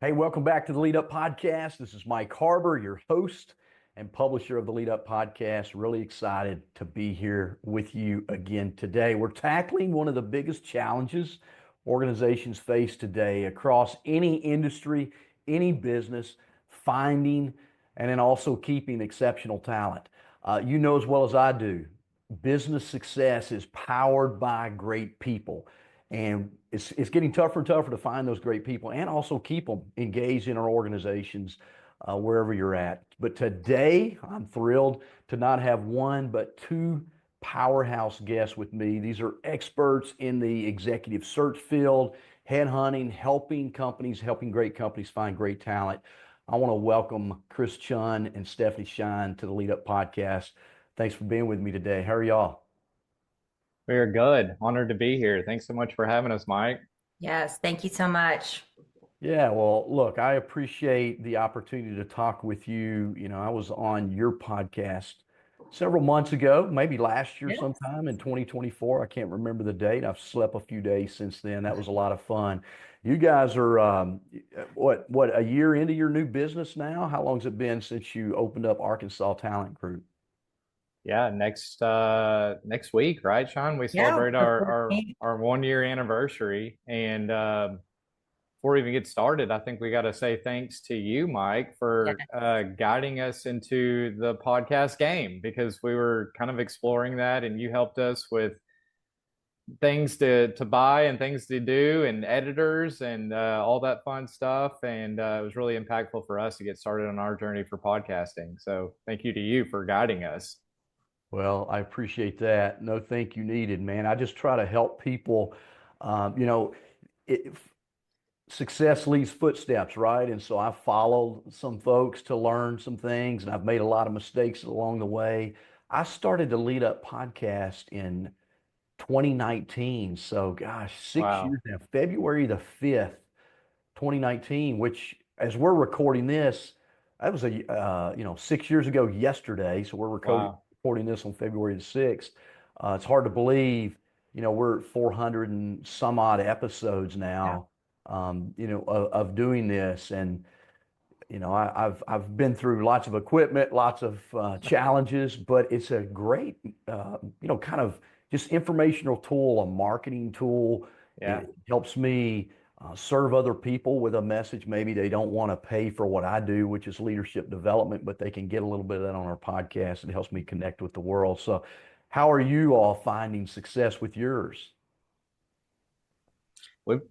Hey, welcome back to the Lead Up Podcast. This is Mike Harbour, your host and publisher of the Lead Up Podcast. Really excited to be here with you again today. We're tackling one of the biggest challenges organizations face today across any industry, any business, finding and then also keeping exceptional talent. You know as well as I do, business success is powered by great people. And it's getting tougher and tougher to find those great people and also keep them engaged in our organizations wherever you're at. But today, I'm thrilled to not have one, but two powerhouse guests with me. These are experts in the executive search field, headhunting, helping great companies find great talent. I want to welcome Chris Chun and Stephanie Shine to the Lead Up Podcast. Thanks for being with me today. How are y'all? We are good. Honored to be here. Thanks so much for having us, Mike. Yes, thank you so much. Yeah, well, look, I appreciate the opportunity to talk with you. You know, I was on your podcast several months ago, maybe last year Yes. sometime in 2024. I can't remember the date. I've slept a few days since then. That was a lot of fun. You guys are what a year into your new business now? How long's it been since you opened up Arkansas Talent Group? Yeah, next week, right, Sean? We Yeah, celebrate the our 14th. our 1 year anniversary. And before we even get started, I think we got to say thanks to you, Mike, for Yes. guiding us into the podcast game because we were kind of exploring that, and you helped us with things to buy and things to do and editors and all that fun stuff. And it was really impactful for us to get started on our journey for podcasting. So thank you to you for guiding us. Well, I appreciate that. No, thank you needed, man. I just try to help people. You know, it, success leaves footsteps, right? And so I followed some folks to learn some things, and I've made a lot of mistakes along the way. I started to lead up podcast in 2019. So, gosh, 6 years Wow. now, February the 5th, 2019, which as we're recording this, that was 6 years ago yesterday. So we're Wow. recording this on February the 6th. It's hard to believe, we're at 400 and some odd episodes Yeah. now, of doing this. And, I've been through lots of equipment, lots of challenges, but it's a great, kind of just informational tool, a marketing tool. Yeah. It helps me serve other people with a message. Maybe they don't want to pay for what I do, which is leadership development, but they can get a little bit of that on our podcast. It helps me connect with the world. So, how are you all finding success with yours? We've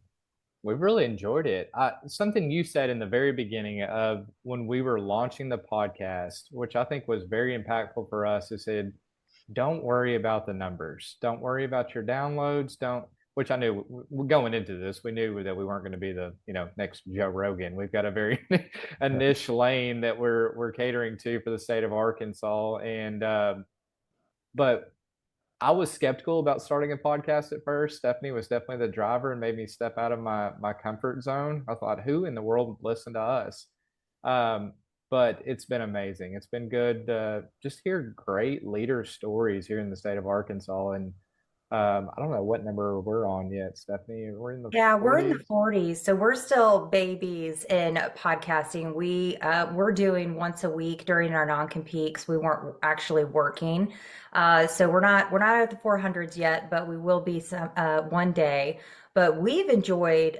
we've really enjoyed it. Something you said in the very beginning of when we were launching the podcast, which I think was very impactful for us, is said, don't worry about the numbers. Don't worry about your downloads. Don't, which I knew going into this, we knew that we weren't going to be the, next Joe Rogan. We've got a very a Yeah. niche lane that we're catering to for the state of Arkansas. And but I was skeptical about starting a podcast at first. Stephanie was definitely the driver and made me step out of my comfort zone. I thought, who in the world would listen to us? Um, but it's been amazing. It's been good just hear great leader stories here in the state of Arkansas. And I don't know what number we're on yet, Stephanie. We're in the Yeah, we're in the 40s. 40s, so we're still babies in podcasting. We're doing once a week during our non-compete because we weren't actually working. So we're not at the 400s yet, but we will be some one day. But we've enjoyed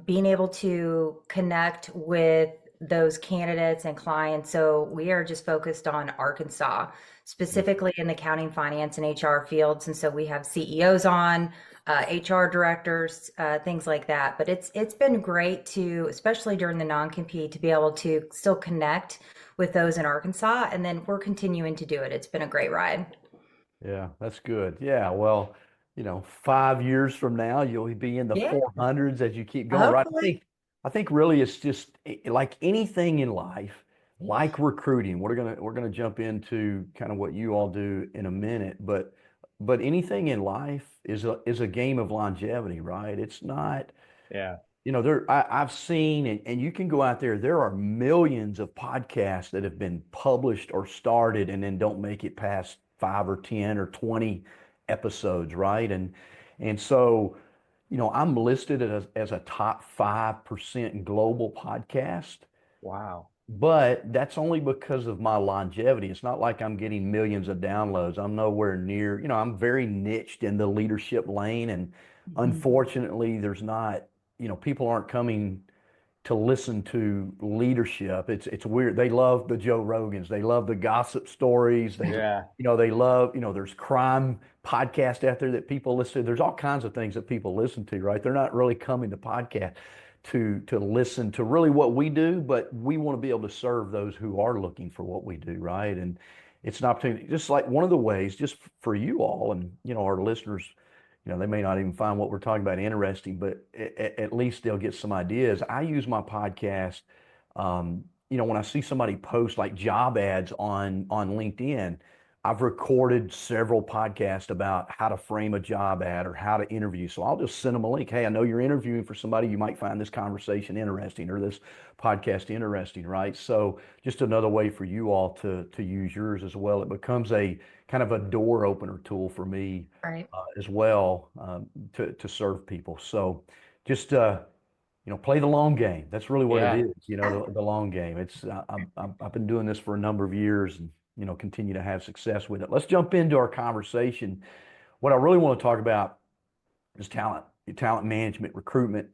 being able to connect with those candidates and clients. So we are just focused on Arkansas, specifically in the accounting, finance, and HR fields. And so we have CEOs on, HR directors, things like that. But it's been great to, especially during the non-compete, to be able to still connect with those in Arkansas, and then we're continuing to do it. It's been a great ride. Yeah, that's good. Yeah, well, 5 years from now, you'll be in the Yeah, 400s as you keep going, right? I hopefully. think, I think really it's just like anything in life, like recruiting. We're gonna jump into kind of what you all do in a minute, but anything in life is a game of longevity, right? It's not, Yeah. I've seen, and you can go out there, there are millions of podcasts that have been published or started and then don't make it past 5 or 10 or 20 episodes, right? And so, I'm listed as a top 5% global podcast. Wow. But that's only because of my longevity. It's not like I'm getting millions of downloads. I'm nowhere near, I'm very niched in the leadership lane. And Mhm. unfortunately, there's not, people aren't coming to listen to leadership. It's weird. They love the Joe Rogans. They love the gossip stories. Yeah. They love, there's crime podcast out there that people listen to. There's all kinds of things that people listen to, right? They're not really coming to podcast to listen to really what we do, but we want to be able to serve those who are looking for what we do, right? And it's an opportunity, just like one of the ways, just for you all and our listeners, they may not even find what we're talking about interesting, but at least they'll get some ideas. I use my podcast, when I see somebody post like job ads on LinkedIn, I've recorded several podcasts about how to frame a job ad or how to interview. So I'll just send them a link. Hey, I know you're interviewing for somebody. You might find this conversation interesting or this podcast interesting, right? So just another way for you all to use yours as well. It becomes a kind of a door opener tool for me Right. as well, to serve people. So just play the long game. That's really what it Yeah. is. The long game. It's I've been doing this for a number of years and continue to have success with it. Let's jump into our conversation. What I really want to talk about is talent management, recruitment,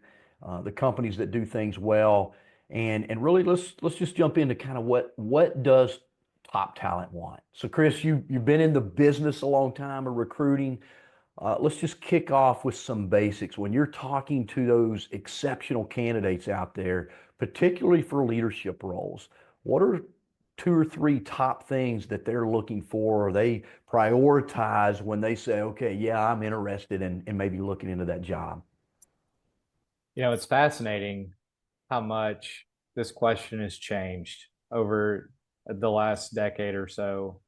the companies that do things well, and really let's just jump into kind of what does top talent want. So Chris, you've been in the business a long time of recruiting. Let's just kick off with some basics. When you're talking to those exceptional candidates out there, particularly for leadership roles, what are two or three top things that they're looking for or they prioritize when they say, okay, yeah, I'm interested in maybe looking into that job? It's fascinating how much this question has changed over the last decade or so.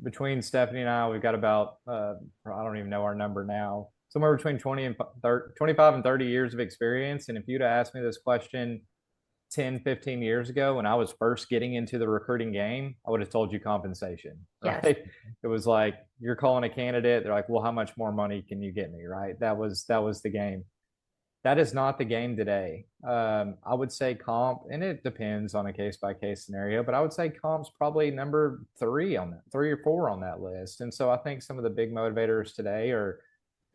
Between Stephanie and I, we've got about, I don't even know our number now, somewhere between 25 and 30 years of experience. And if you'd asked me this question 10, 15 years ago when I was first getting into the recruiting game, I would have told you compensation, right? Yes. It was like, you're calling a candidate. They're like, well, how much more money can you get me? Right. That was the game. That is not the game today. I would say comp, and it depends on a case by case scenario, but I would say comp's probably number three or four on that list. And so I think some of the big motivators today are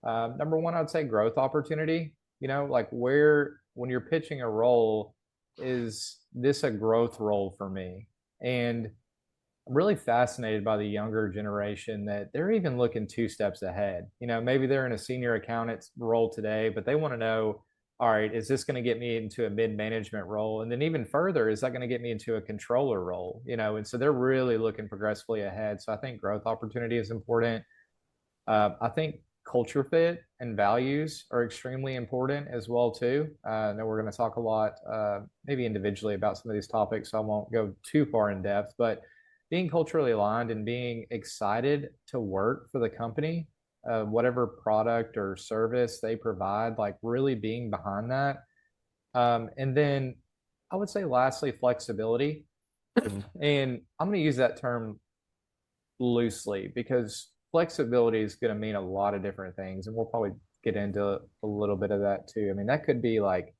number one, I'd say growth opportunity. Like when you're pitching a role, is this a growth role for me? And I'm really fascinated by the younger generation that they're even looking two steps ahead. Maybe they're in a senior accountant role today, but they want to know, all right, is this going to get me into a mid-management role? And then even further, is that going to get me into a controller role? And so they're really looking progressively ahead. So I think growth opportunity is important. I think culture fit and values are extremely important as well too. I know we're going to talk a lot, maybe individually about some of these topics, so I won't go too far in depth. But being culturally aligned and being excited to work for the company, whatever product or service they provide, like really being behind that. And then I would say lastly, flexibility. And I'm going to use that term loosely because flexibility is going to mean a lot of different things. And we'll probably get into a little bit of that too. I mean, that could be like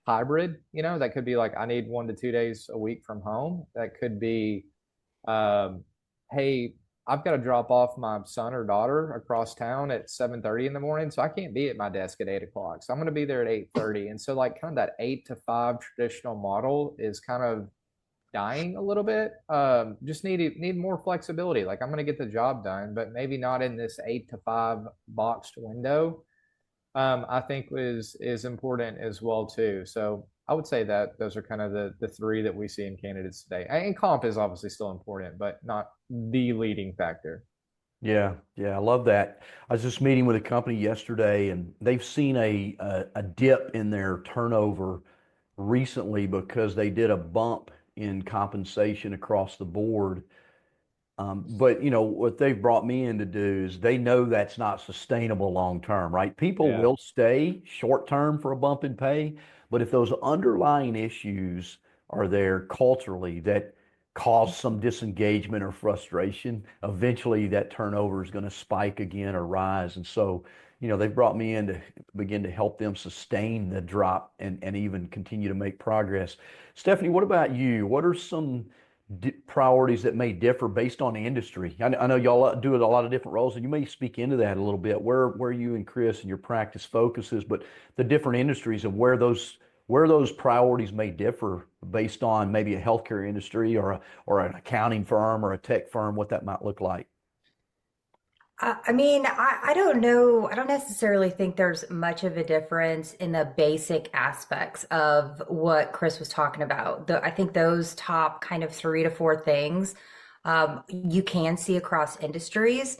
hybrid, that could be like I need 1 to 2 days a week from home. That could be, hey, I've got to drop off my son or daughter across town at 7:30 in the morning. So I can't be at my desk at 8 o'clock. So I'm going to be there at 8:30. And so like kind of that 8 to 5 traditional model is kind of dying a little bit. Just need more flexibility. Like I'm going to get the job done, but maybe not in this 8 to 5 boxed window. I think is important as well too. So I would say that those are kind of the three that we see in candidates today. And comp is obviously still important, but not the leading factor. Yeah, yeah, I love that. I was just meeting with a company yesterday, and they've seen a dip in their turnover recently because they did a bump in compensation across the board. But what they've brought me in to do is they know that's not sustainable long term, right? People Yeah. will stay short term for a bump in pay, but if those underlying issues are there culturally that cause some disengagement or frustration, eventually that turnover is going to spike again or rise. And so, they've brought me in to begin to help them sustain the drop and even continue to make progress. Stephanie, what about you? What are some priorities that may differ based on the industry? I know y'all do a lot of different roles, and you may speak into that a little bit, where you and Chris and your practice focuses, but the different industries and where those priorities may differ based on maybe a healthcare industry or an accounting firm or a tech firm, what that might look like. I mean, I don't know. I don't necessarily think there's much of a difference in the basic aspects of what Chris was talking about. I think those top kind of 3 to 4 things you can see across industries.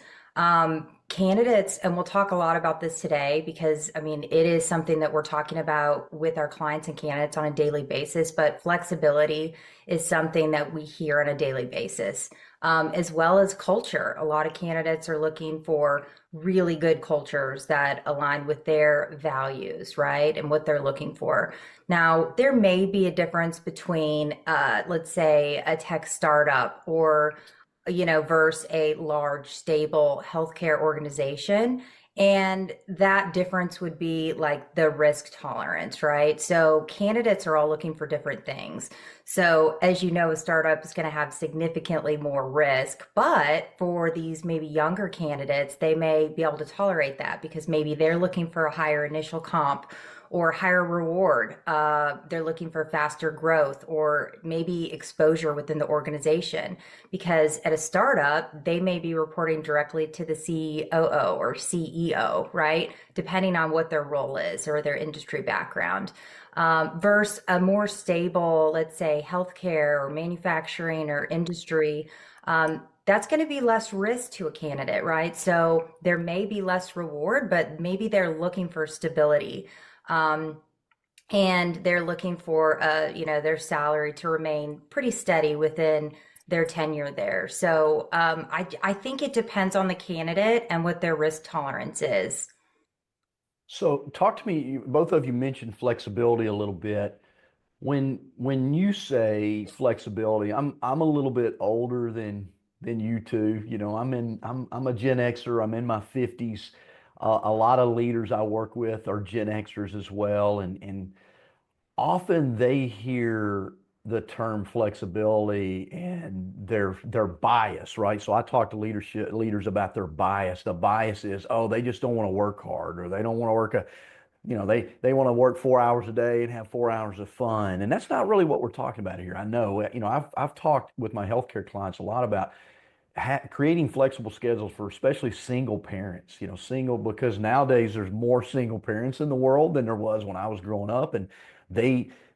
Candidates, and we'll talk a lot about this today because I mean, it is something that we're talking about with our clients and candidates on a daily basis, but flexibility is something that we hear on a daily basis, as well as culture. A lot of candidates are looking for really good cultures that align with their values, right? And what they're looking for. Now, there may be a difference between, let's say, a tech startup or versus a large, stable healthcare organization. And that difference would be like the risk tolerance, right? So candidates are all looking for different things. So as you know, a startup is going to have significantly more risk, but for these maybe younger candidates, they may be able to tolerate that because maybe they're looking for a higher initial comp or higher reward. They're looking for faster growth or maybe exposure within the organization because at a startup, they may be reporting directly to the COO or CEO, right? Depending on what their role is or their industry background. Versus a more stable, let's say, healthcare or manufacturing or industry, that's going to be less risk to a candidate, right? So there may be less reward, but maybe they're looking for stability. Um, and they're looking for their salary to remain pretty steady within their tenure there. So I think it depends on the candidate and what their risk tolerance is. So talk to me, both of you mentioned flexibility a little bit. When you say flexibility, I'm a little bit older than you two. I'm a Gen Xer. I'm in my 50s. A lot of leaders I work with are Gen Xers as well, and often they hear the term flexibility and they're biased, right? So I talk to leaders about their bias. The bias is, oh, they just don't want to work hard, or they don't want to work they want to work 4 hours a day and have 4 hours of fun. And that's not really what we're talking about here. I know, I've talked with my healthcare clients a lot about creating flexible schedules for especially single parents, single, because nowadays there's more single parents in the world than there was when I was growing up. And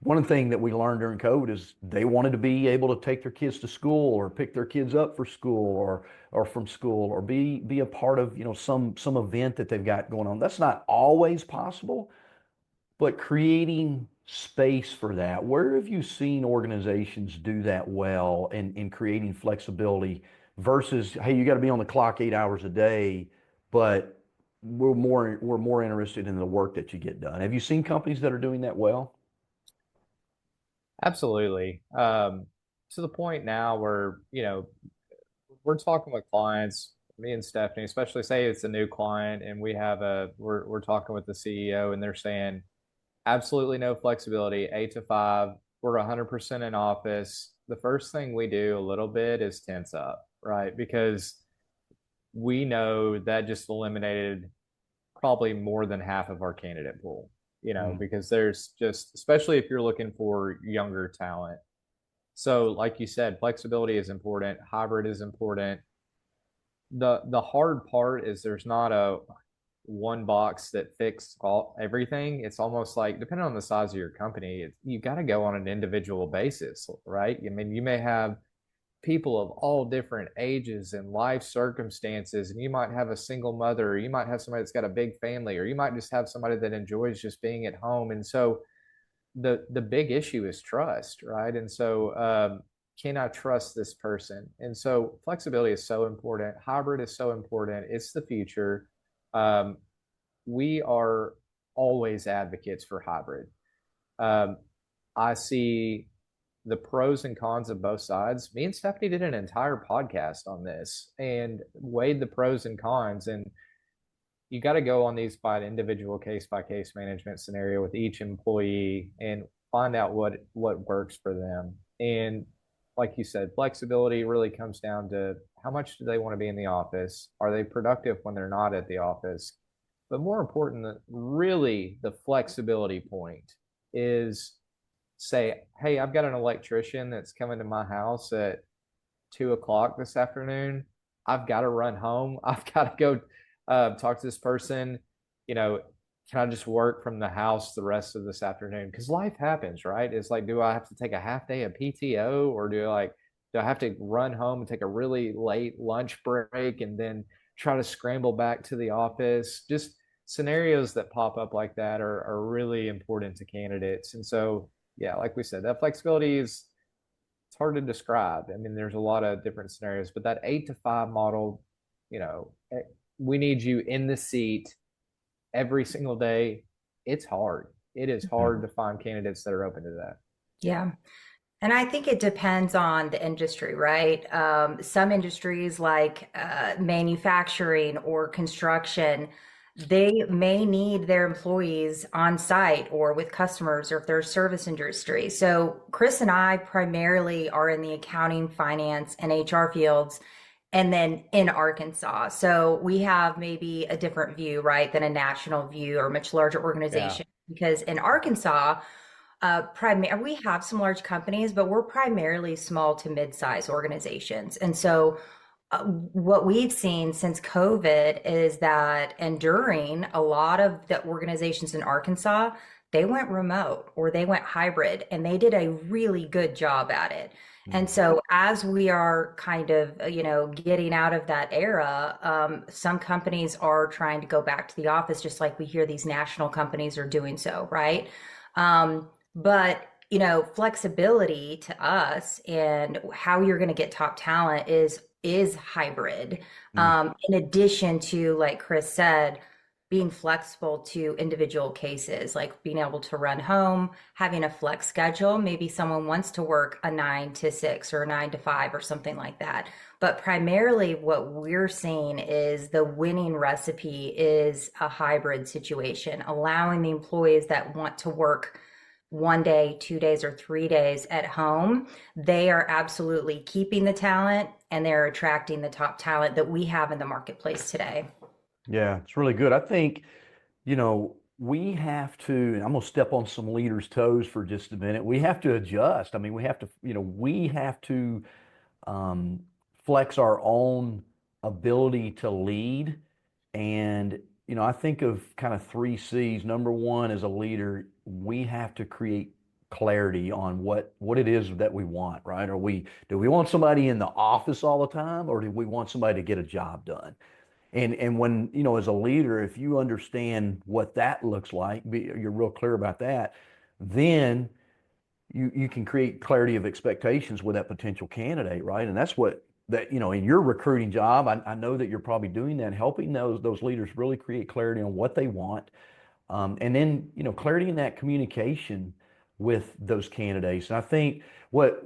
one thing that we learned during COVID is they wanted to be able to take their kids to school or pick their kids up for school or from school or be a part of, some event that they've got going on. That's not always possible, but creating space for that. Where have you seen organizations do that well in creating flexibility versus, hey, you got to be on the clock 8 hours a day, but we're more interested in the work that you get done. Have you seen companies that are doing that well? Absolutely. To the point now where, we're talking with clients, me and Stephanie, especially say it's a new client and we're talking with the CEO and they're saying absolutely no flexibility, 8 to 5, we're 100% in office. The first thing we do a little bit is tense up, right? Because we know that just eliminated probably more than half of our candidate pool, Mm. because there's just, especially if you're looking for younger talent. So, like you said, flexibility is important, hybrid is important. The hard part is there's not a one box that fixes everything. It's almost like depending on the size of your company, you got to go on an individual basis, right? I mean, you may have people of all different ages and life circumstances, and you might have a single mother, or you might have somebody that's got a big family, or you might just have somebody that enjoys just being at home. And so the big issue is trust, right? And so can I trust this person? And so flexibility is so important. Hybrid is so important. It's the future. Um, we are always advocates for hybrid. Um, I see the pros and cons of both sides. Me and Stephanie did an entire podcast on this and weighed the pros and cons. And, you got to go on these by an individual case by case management scenario with each employee and find out what works for them. And like you said, flexibility really comes down to how much do they want to be in the office? Are they productive when they're not at the office? But more important, really the flexibility point is say, hey, I've got an electrician that's coming to my house at 2 o'clock this afternoon. I've got to run home. I've got to go talk to this person. You know, can I just work from the house the rest of this afternoon? Because life happens, right? It's like, do I have to take a half day of PTO, or do I have to run home and take a really late lunch break and then try to scramble back to the office? Just scenarios that pop up like that are really important to candidates. And so, yeah, like we said, that flexibility is it's hard to describe. I mean, there's a lot of different scenarios, but that 8 to 5 model, we need you in the seat every single day. It's hard. It is hard to find candidates that are open to that. Yeah. And I think it depends on the industry, right? Some industries like manufacturing or construction, they may need their employees on site or with customers, or if they're a service industry. So Chris and I primarily are in the accounting, finance, and HR fields, and then in Arkansas. So we have maybe a different view, right, than a national view or a much larger organization. Yeah. Because in Arkansas, we have some large companies, but we're primarily small to mid-size organizations. And so what we've seen since COVID is that, and during a lot of the organizations in Arkansas, they went remote or they went hybrid, and they did a really good job at it. And so as we are kind of, getting out of that era, some companies are trying to go back to the office, just like we hear these national companies are doing so, right? But, flexibility to us and how you're going to get top talent is hybrid. In addition to, like Chris said, being flexible to individual cases, like being able to run home, having a flex schedule. Maybe someone wants to work a 9 to 6 or a 9 to 5 or something like that. But primarily what we're seeing is the winning recipe is a hybrid situation, allowing the employees that want to work 1 day, 2 days, or 3 days at home. They are absolutely keeping the talent, and they're attracting the top talent that we have in the marketplace today. Yeah, it's really good. I think, we have to, and I'm going to step on some leaders' toes for just a minute. We have to adjust. I mean, we have to flex our own ability to lead. And, I think of kind of 3 C's. Number one, as a leader, we have to create clarity on what it is that we want, right? Do we want somebody in the office all the time, or do we want somebody to get a job done? And when, as a leader, if you understand what that looks like, you're real clear about that, then you can create clarity of expectations with that potential candidate, right? And that's in your recruiting job, I know that you're probably doing that, helping those leaders really create clarity on what they want. And then, clarity in that communication with those candidates. And I think what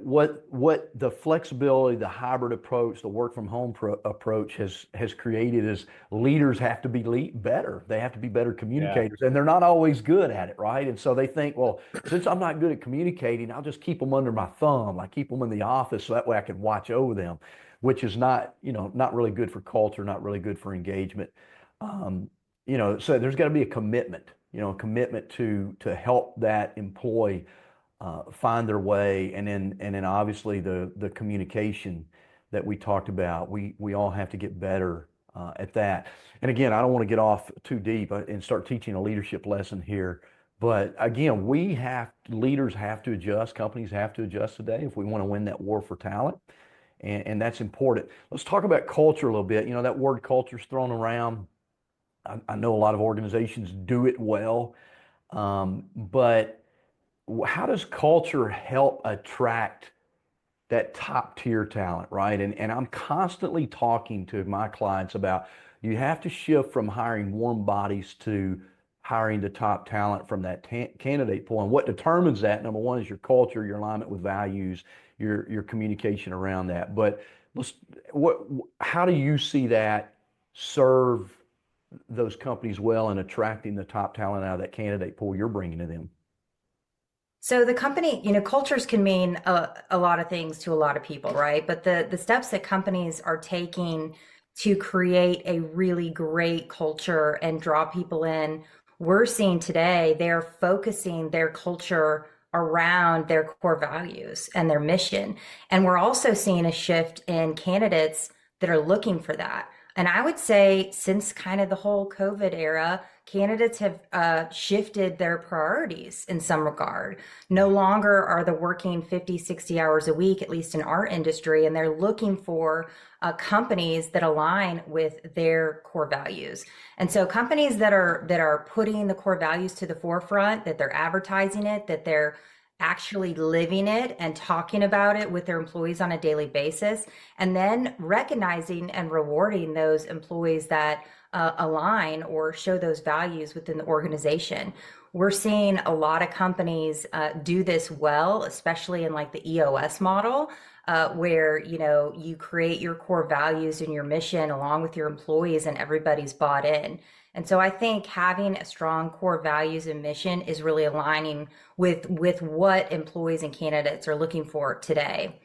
the flexibility, the hybrid approach, the work from home approach has created is leaders have to be better. They have to be better communicators, and they're not always good at it, right? And so they think, well, since I'm not good at communicating, I'll just keep them under my thumb. I keep them in the office so that way I can watch over them, which is not really good for culture, not really good for engagement. So there's got to be a commitment. A commitment to help that employee find their way, and then obviously the communication that we talked about. We all have to get better at that. And again, I don't want to get off too deep and start teaching a leadership lesson here, but again, leaders have to adjust, companies have to adjust today if we want to win that war for talent, and that's important. Let's talk about culture a little bit. That word culture is thrown around. I know a lot of organizations do it well, but how does culture help attract that top tier talent, right? And I'm constantly talking to my clients about you have to shift from hiring warm bodies to hiring the top talent from that candidate pool. And what determines that, number one, is your culture, your alignment with values, your communication around that. But how do you see that serve those companies well in attracting the top talent out of that candidate pool you're bringing to them? So the company, cultures can mean a lot of things to a lot of people, right? But the steps that companies are taking to create a really great culture and draw people in, we're seeing today they're focusing their culture around their core values and their mission. And we're also seeing a shift in candidates that are looking for that. And I would say since kind of the whole COVID era, candidates have shifted their priorities in some regard. No longer are they working 50, 60 hours a week, at least in our industry, and they're looking for companies that align with their core values. And so companies that are putting the core values to the forefront, that they're advertising it, that they're actually living it and talking about it with their employees on a daily basis, and then recognizing and rewarding those employees that align or show those values within the organization. We're seeing a lot of companies do this well, especially in like the EOS model, where you create your core values and your mission along with your employees, and everybody's bought in. And so I think having a strong core values and mission is really aligning with what employees and candidates are looking for today.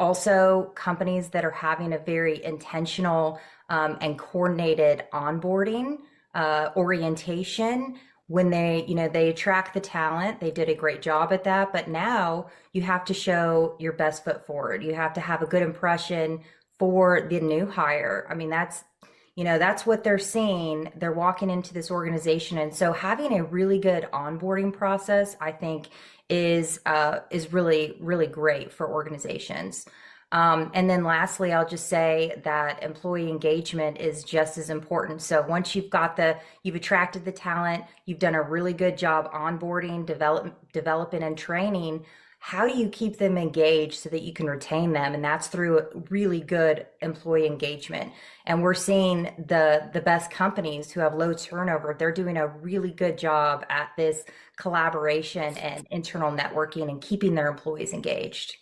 Also, companies that are having a very intentional and coordinated onboarding orientation. When they attract the talent, they did a great job at that, but now you have to show your best foot forward. You have to have a good impression for the new hire. I mean, that's what they're seeing. They're walking into this organization. And so having a really good onboarding process, I think, is really, really great for organizations. And then lastly, I'll just say that employee engagement is just as important. So once you've attracted the talent, you've done a really good job onboarding, developing and training. How do you keep them engaged so that you can retain them? And that's through really good employee engagement. And we're seeing the best companies who have low turnover, they're doing a really good job at this collaboration and internal networking and keeping their employees engaged.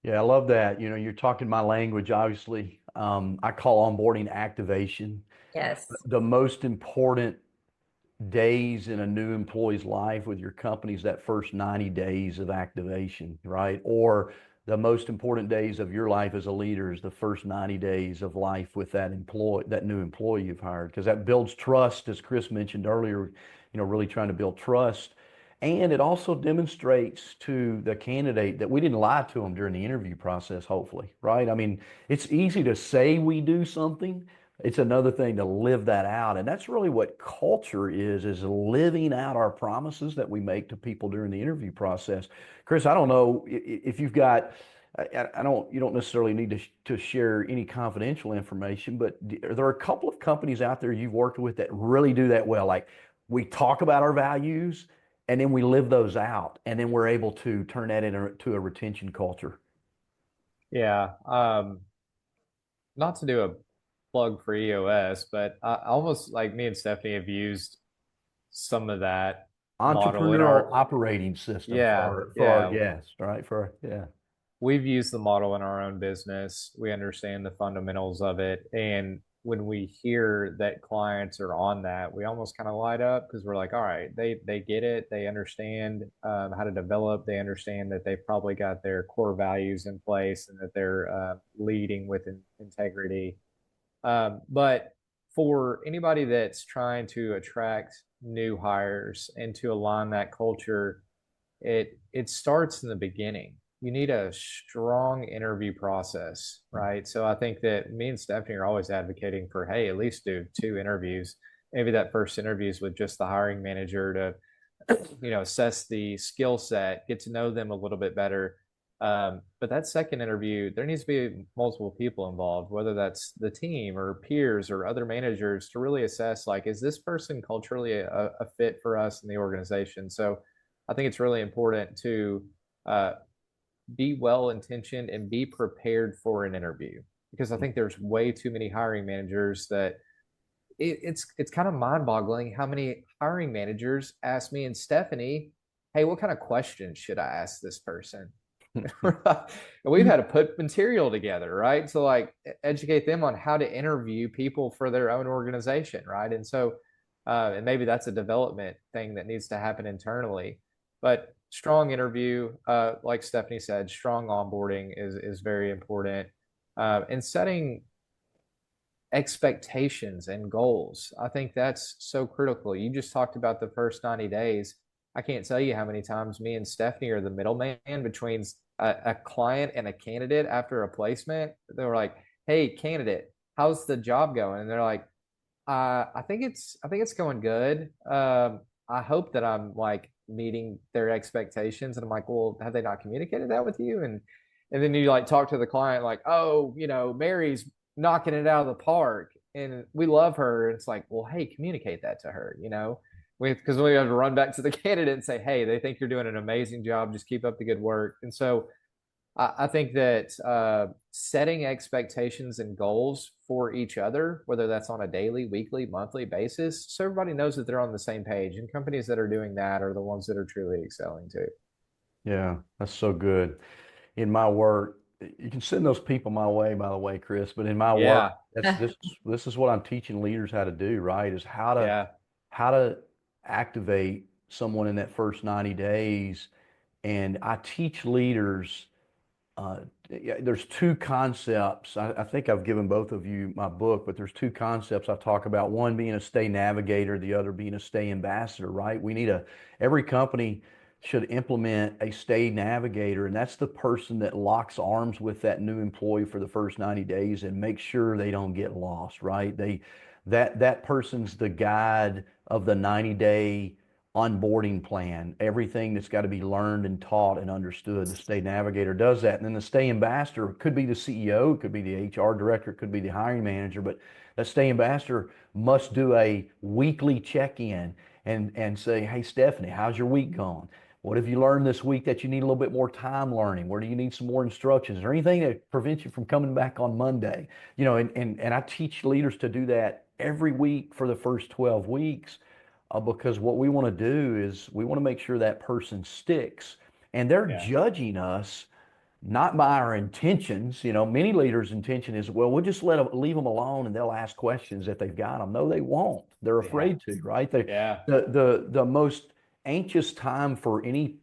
Yeah, I love that. You're talking my language, obviously. I call onboarding activation. Yes. The most important days in a new employee's life with your company is that first 90 days of activation, right? Or the most important days of your life as a leader is the first 90 days of life with that new employee you've hired, because that builds trust, as Chris mentioned earlier, really trying to build trust. And it also demonstrates to the candidate that we didn't lie to them during the interview process, hopefully, right? I mean, it's easy to say we do something. It's another thing to live that out. And that's really what culture is living out our promises that we make to people during the interview process. Chris, I don't know if you've got, you don't necessarily need to share any confidential information, but are there a couple of companies out there you've worked with that really do that well? Like, we talk about our values and then we live those out, and then we're able to turn that into a retention culture. Yeah. Not to do a plug for EOS, but I almost like me and Stephanie have used some of that model in Entrepreneurial operating system yeah, for our yeah. guests, right? Yeah. We've used the model in our own business. We understand the fundamentals of it. And when we hear that clients are on that, we almost kind of light up because we're like, all right, they get it. They understand how to develop. They understand that they've probably got their core values in place and that they're leading with integrity. But for anybody that's trying to attract new hires and to align that culture, it starts in the beginning. You need a strong interview process, right? So I think that me and Stephanie are always advocating for, hey, at least do 2 interviews. Maybe that first interview is with just the hiring manager to, assess the skill set, get to know them a little bit better. But that second interview, there needs to be multiple people involved, whether that's the team or peers or other managers, to really assess, like, is this person culturally a fit for us in the organization? So I think it's really important to be well intentioned and be prepared for an interview, because I think there's way too many hiring managers that it's kind of mind boggling how many hiring managers ask me and Stephanie, hey, what kind of questions should I ask this person? We've had to put material together, right? So like educate them on how to interview people for their own organization, right? And so, and maybe that's a development thing that needs to happen internally. But strong interview, like Stephanie said, strong onboarding is very important. And setting expectations and goals. I think that's so critical. You just talked about the first 90 days. I can't tell you how many times me and Stephanie are the middleman between a client and a candidate after a placement. They were like, "Hey, candidate, how's the job going?" And they're like, I think it's going good. I hope that I'm like meeting their expectations." And I'm like, "Well, have they not communicated that with you?" And then you like talk to the client like, "Oh, Mary's knocking it out of the park and we love her." It's like, well, hey, communicate that to her, because we have to run back to the candidate and say, hey, they think you're doing an amazing job. Just keep up the good work. And so I think that setting expectations and goals for each other, whether that's on a daily, weekly, monthly basis, so everybody knows that they're on the same page. And companies that are doing that are the ones that are truly excelling too. Yeah, that's so good. In my work, you can send those people my way, by the way, Chris, but in my work, Yeah. this is what I'm teaching leaders how to do, right? Is Yeah. how to activate someone in that first 90 days. And I teach leaders, yeah, there's two concepts. I think I've given both of you my book, but there's two concepts I talk about. One being a stay navigator, the other being a stay ambassador, right? Every company should implement a stay navigator, and that's the person that locks arms with that new employee for the first 90 days and makes sure they don't get lost, right? That person's the guide of the 90-day onboarding plan, everything that's got to be learned and taught and understood. The stay navigator does that. And then the stay ambassador could be the CEO, could be the HR director, could be the hiring manager, but that stay ambassador must do a weekly check-in and say, hey, Stephanie, how's your week going? What have you learned this week that you need a little bit more time learning? Where do you need some more instructions? Is there anything that prevents you from coming back on Monday? And I teach leaders to do that every week for the first 12 weeks, because what we want to do is we want to make sure that person sticks. And they're Yeah. judging us not by our intentions. Many leaders' intention is, well, we'll just leave them alone and they'll ask questions if they've got them. No, they won't. They're Yeah. afraid to, right? Yeah. The most anxious time for any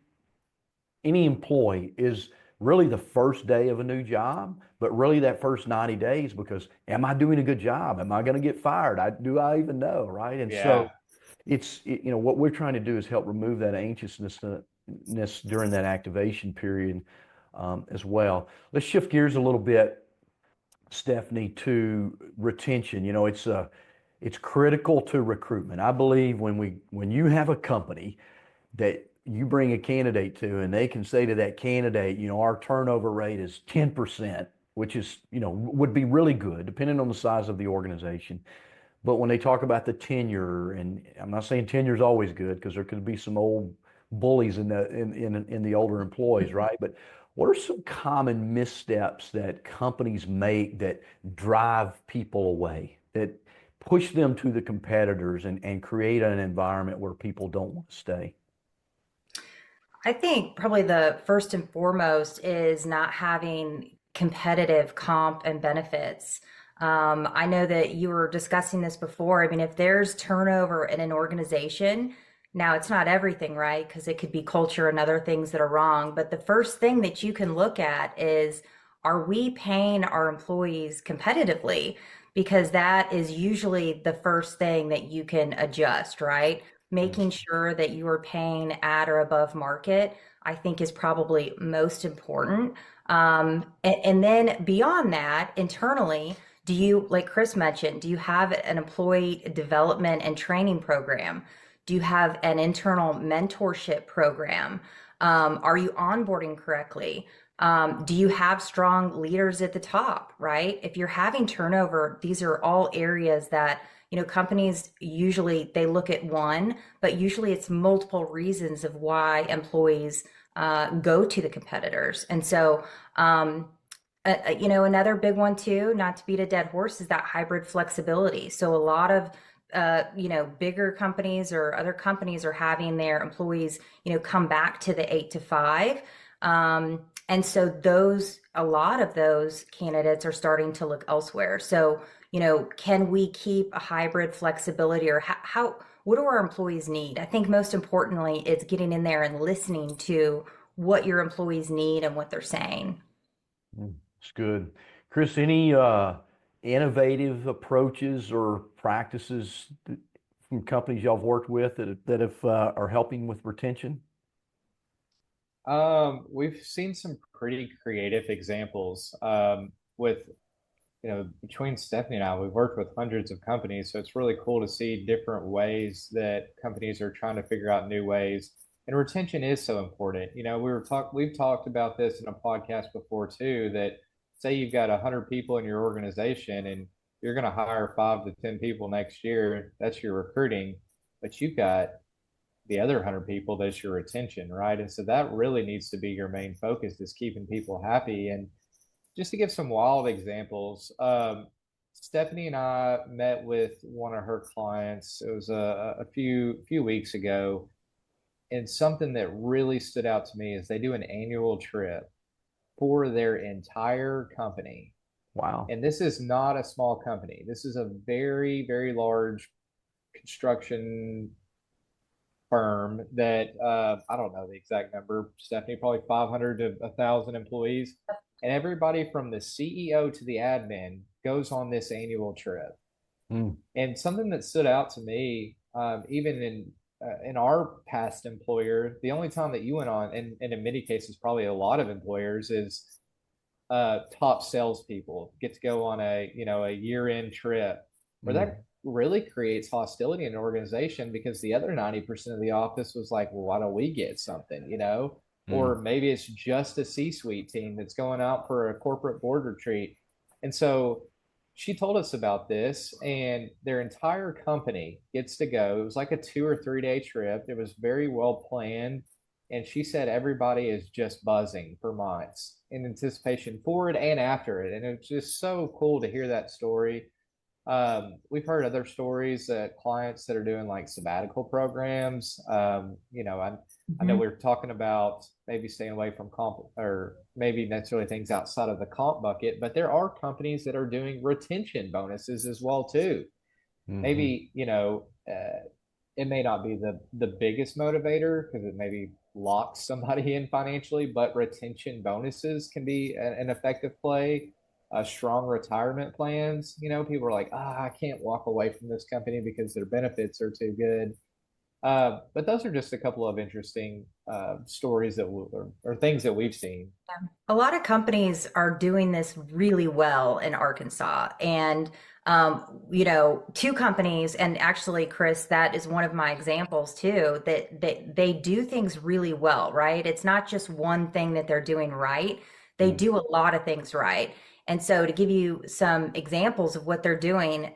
employee is really the first day of a new job, but really that first 90 days, because am I doing a good job? Am I going to get fired? Do I even know, right? And Yeah. so what we're trying to do is help remove that anxiousness during that activation period, as well. Let's shift gears a little bit, Stephanie, to retention. It's critical to recruitment. I believe when you have a company that you bring a candidate to and they can say to that candidate, our turnover rate is 10%, which is, would be really good depending on the size of the organization. But when they talk about the tenure, and I'm not saying tenure is always good, because there could be some old bullies in the older employees, right? But what are some common missteps that companies make that drive people away, that push them to the competitors and create an environment where people don't want to stay? I think probably the first and foremost is not having competitive comp and benefits. I know that you were discussing this before. I mean, if there's turnover in an organization, now it's not everything, right? Because it could be culture and other things that are wrong. But the first thing that you can look at is, are we paying our employees competitively? Because that is usually the first thing that you can adjust, right? Making sure that you are paying at or above market, I think, is probably most important. And then beyond that, internally, do you, like Chris mentioned, do you have an employee development and training program? Do you have an internal mentorship program? Are you onboarding correctly? Do you have strong leaders at the top, right? If you're having turnover, these are all areas that, companies usually they look at one, but usually it's multiple reasons of why employees go to the competitors. And so, another big one too, not to beat a dead horse, is that hybrid flexibility. So a lot of bigger companies or other companies are having their employees, come back to the 8 to 5. And so a lot of those candidates are starting to look elsewhere. So, can we keep a hybrid flexibility, or what do our employees need? I think most importantly, it's getting in there and listening to what your employees need and what they're saying. It's good. Chris, any innovative approaches or practices from companies y'all have worked with that have are helping with retention? We've seen some pretty creative examples with, between Stephanie and I, we've worked with hundreds of companies, so it's really cool to see different ways that companies are trying to figure out new ways. And retention is so important. We've talked about this in a podcast before too, that say you've got 100 people in your organization and you're going to hire 5 to 10 people next year, that's your recruiting, but you've got the other 100 people, that's your retention, right? And so that really needs to be your main focus, is keeping people happy. And just to give some wild examples, Stephanie and I met with one of her clients. It was a few weeks ago, and something that really stood out to me is they do an annual trip for their entire company. Wow. And this is not a small company. This is a very, very large construction firm that I don't know the exact number, Stephanie, probably 500 to 1,000 employees. And everybody from the CEO to the admin goes on this annual trip. Mm. And something that stood out to me, even in our past employer, the only time that you went on, and in many cases, probably a lot of employers, is top salespeople get to go on a year-end trip where that really creates hostility in an organization, because the other 90% of the office was like, well, why don't we get something, or maybe it's just a C-suite team that's going out for a corporate board retreat. And so she told us about this, and their entire company gets to go. It was like a 2 or 3 day trip. It was very well planned. And she said everybody is just buzzing for months in anticipation for it and after it. And it's just so cool to hear that story. We've heard other stories that clients that are doing like sabbatical programs. I know we're talking about maybe staying away from comp, or maybe necessarily things outside of the comp bucket, but there are companies that are doing retention bonuses as well too. Maybe, it may not be the biggest motivator because it maybe locks somebody in financially, but retention bonuses can be an effective play. Strong retirement plans. People are like, I can't walk away from this company because their benefits are too good. But those are just a couple of interesting stories or things that we've seen. Yeah. A lot of companies are doing this really well in Arkansas. And, 2 companies, and actually, Chris, that is one of my examples too, that they do things really well, right? It's not just one thing that they're doing right. They do a lot of things right. And so to give you some examples of what they're doing,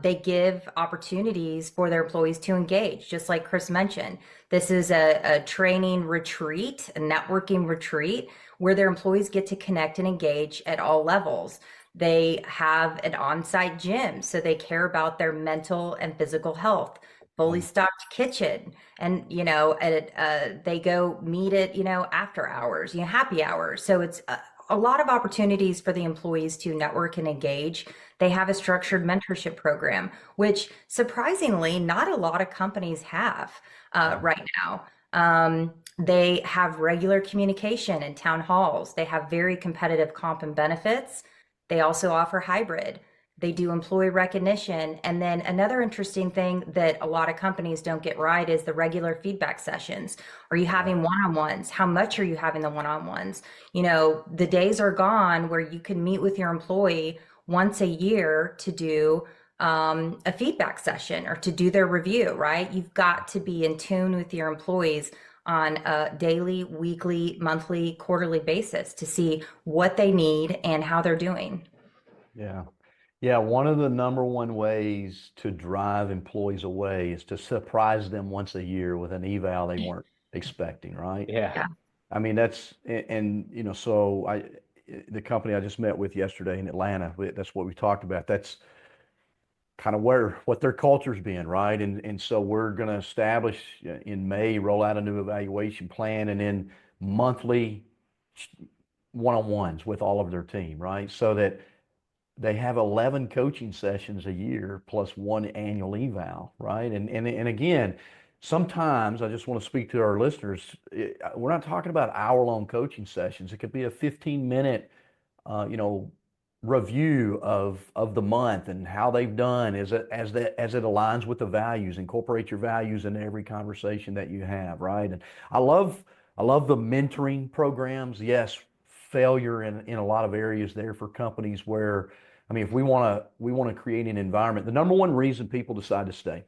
they give opportunities for their employees to engage, just like Chris mentioned. This is a training retreat, a networking retreat, where their employees get to connect and engage at all levels. They have an on-site gym, so they care about their mental and physical health. Fully stocked kitchen, and they go meet at after hours, happy hours. So it's a lot of opportunities for the employees to network and engage. They have a structured mentorship program, which surprisingly not a lot of companies have right now. They have regular communication and town halls. They have very competitive comp and benefits. They also offer hybrid. They do employee recognition. And then another interesting thing that a lot of companies don't get right is the regular feedback sessions. Are you having one-on-ones? How much are you having the one-on-ones? The days are gone where you can meet with your employee once a year to do a feedback session or to do their review, right? You've got to be in tune with your employees on a daily, weekly, monthly, quarterly basis to see what they need and how they're doing. Yeah. Yeah, one of the number one ways to drive employees away is to surprise them once a year with an eval they weren't expecting, right? Yeah. I mean, the company I just met with yesterday in Atlanta, that's what we talked about. That's kind of what their culture's been, right? And so we're going to establish in May, roll out a new evaluation plan, and then monthly one-on-ones with all of their team, right? So that they have 11 coaching sessions a year plus one annual eval, right? And again, sometimes I just want to speak to our listeners. We're not talking about hour-long coaching sessions. It could be a 15-minute, you know, review of the month and how they've done as it aligns with the values. Incorporate your values into every conversation that you have, right? And I love the mentoring programs. Yes, failure in a lot of areas there for companies where, I mean, if we want to create an environment, the number one reason people decide to stay,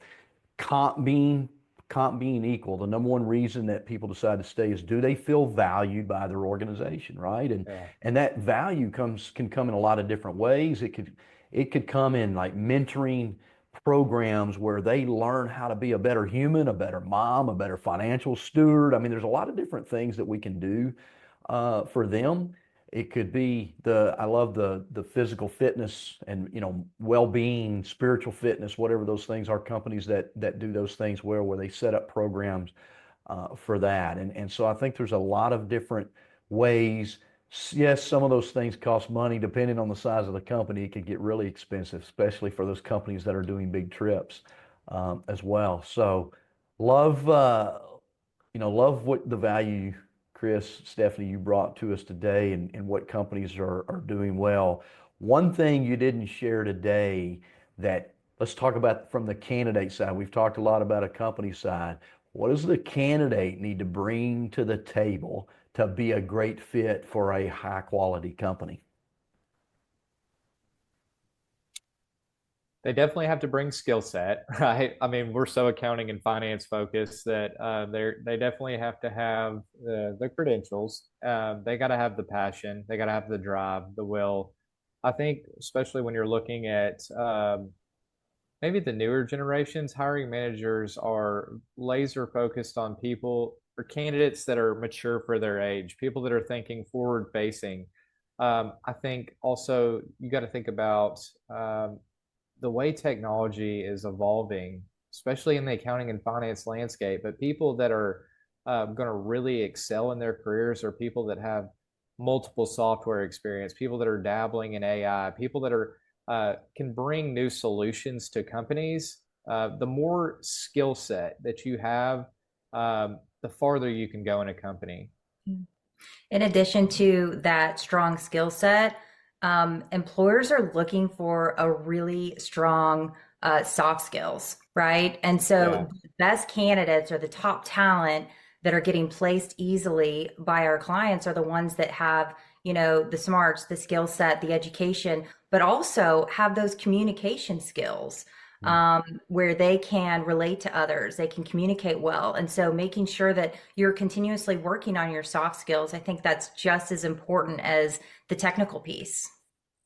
comp being comp being equal, the number one reason that people decide to stay is, do they feel valued by their organization, right? And Yeah. and that value can come in a lot of different ways. It could come in like mentoring programs where they learn how to be a better human, a better mom, a better financial steward. I mean, there's a lot of different things that we can do for them. It could be I love the physical fitness and, well-being, spiritual fitness, whatever those things are, companies that do those things well, where they set up programs for that. And so I think there's a lot of different ways. Yes, some of those things cost money. Depending on the size of the company, it could get really expensive, especially for those companies that are doing big trips as well. So love, love what the value, Chris, Stephanie, you brought to us today, and what companies are doing well. One thing you didn't share today, that let's talk about from the candidate side. We've talked a lot about a company side. What does the candidate need to bring to the table to be a great fit for a high quality company? They definitely have to bring skill set, right? I mean, we're so accounting and finance focused that they definitely have to have the credentials. They got to have the passion. They got to have the drive, the will. I think, especially when you're looking at maybe the newer generations, hiring managers are laser focused on people or candidates that are mature for their age, people that are thinking forward facing. I think also you got to think about the way technology is evolving, especially in the accounting and finance landscape. But people that are going to really excel in their careers are people that have multiple software experience, people that are dabbling in AI, people that are can bring new solutions to companies. The more skill set that you have, the farther you can go in a company. In addition to that strong skill set, employers are looking for a really strong soft skills, right? And Yeah. so the best candidates or the top talent that are getting placed easily by our clients are the ones that have, the smarts, the skill set, the education, but also have those communication skills, where they can relate to others, they can communicate well. And so making sure that you're continuously working on your soft skills, I think that's just as important as the technical piece.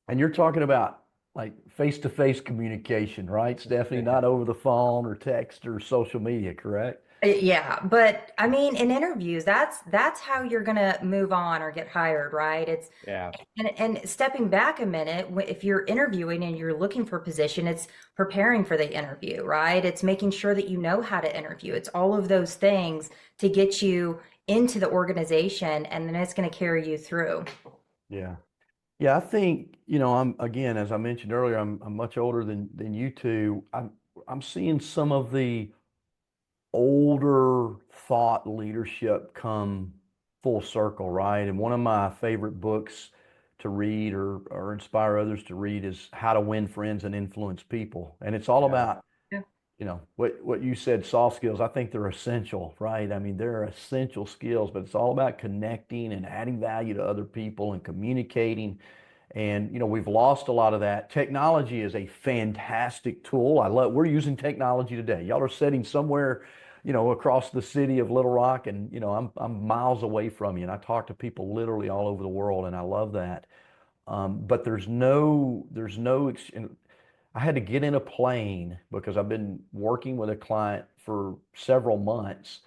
And you're talking about like face-to-face communication, right, Stephanie? Yeah. Not over the phone or text or social media, correct? Yeah, but I mean, in interviews, that's how you're gonna move on or get hired, right? It's Yeah. and stepping back a minute, if you're interviewing and you're looking for a position, it's preparing for the interview, right? It's making sure that you know how to interview. It's all of those things to get you into the organization, and then it's going to carry you through. Yeah. Yeah, I think, I'm, again, as I mentioned earlier, I'm much older than you two. I'm seeing some of the older thought leadership come full circle, right? And one of my favorite books to read, or inspire others to read, is How to Win Friends and Influence People. And it's all Yeah. about, what you said, soft skills. I think they're essential, right? I mean, they're essential skills, but it's all about connecting and adding value to other people and communicating. And we've lost a lot of that. Technology is a fantastic tool. We're using technology today. Y'all are sitting somewhere, across the city of Little Rock, and I'm miles away from you, and I talk to people literally all over the world, and I love that. But I had to get in a plane because I've been working with a client for several months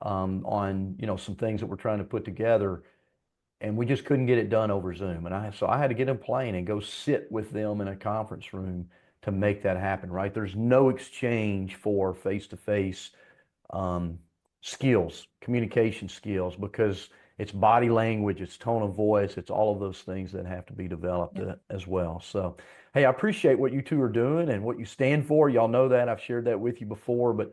on some things that we're trying to put together, and we just couldn't get it done over Zoom. And I had to get in a plane and go sit with them in a conference room to make that happen, right? There's no exchange for face-to-face skills, communication skills, because it's body language, it's tone of voice, it's all of those things that have to be developed as well. So, hey, I appreciate what you two are doing and what you stand for. Y'all know that. I've shared that with you before, but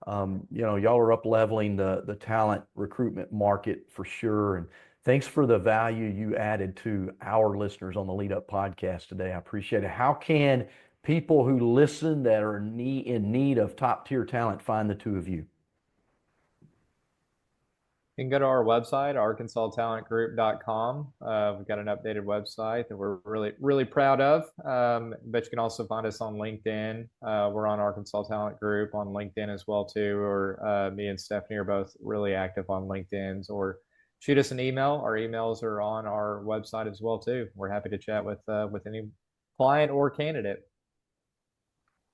y'all are up leveling the talent recruitment market for sure. And thanks for the value you added to our listeners on the Lead Up podcast today. I appreciate it. How can people who listen that are in need of top tier talent find the two of you? You can go to our website, arkansastalentgroup.com. We've got an updated website that we're really, really proud of. But you can also find us on LinkedIn. We're on Arkansas Talent Group on LinkedIn as well too. Or me and Stephanie are both really active on LinkedIn's. Or shoot us an email. Our emails are on our website as well too. We're happy to chat with any client or candidate.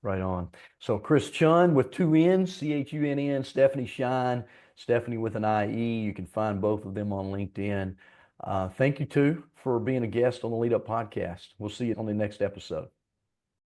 Right on. So Chris Chun with two N's, Chunn, Stephanie Shine, Stephanie with an IE. You can find both of them on LinkedIn. Thank you two for being a guest on the Lead Up podcast. We'll see you on the next episode.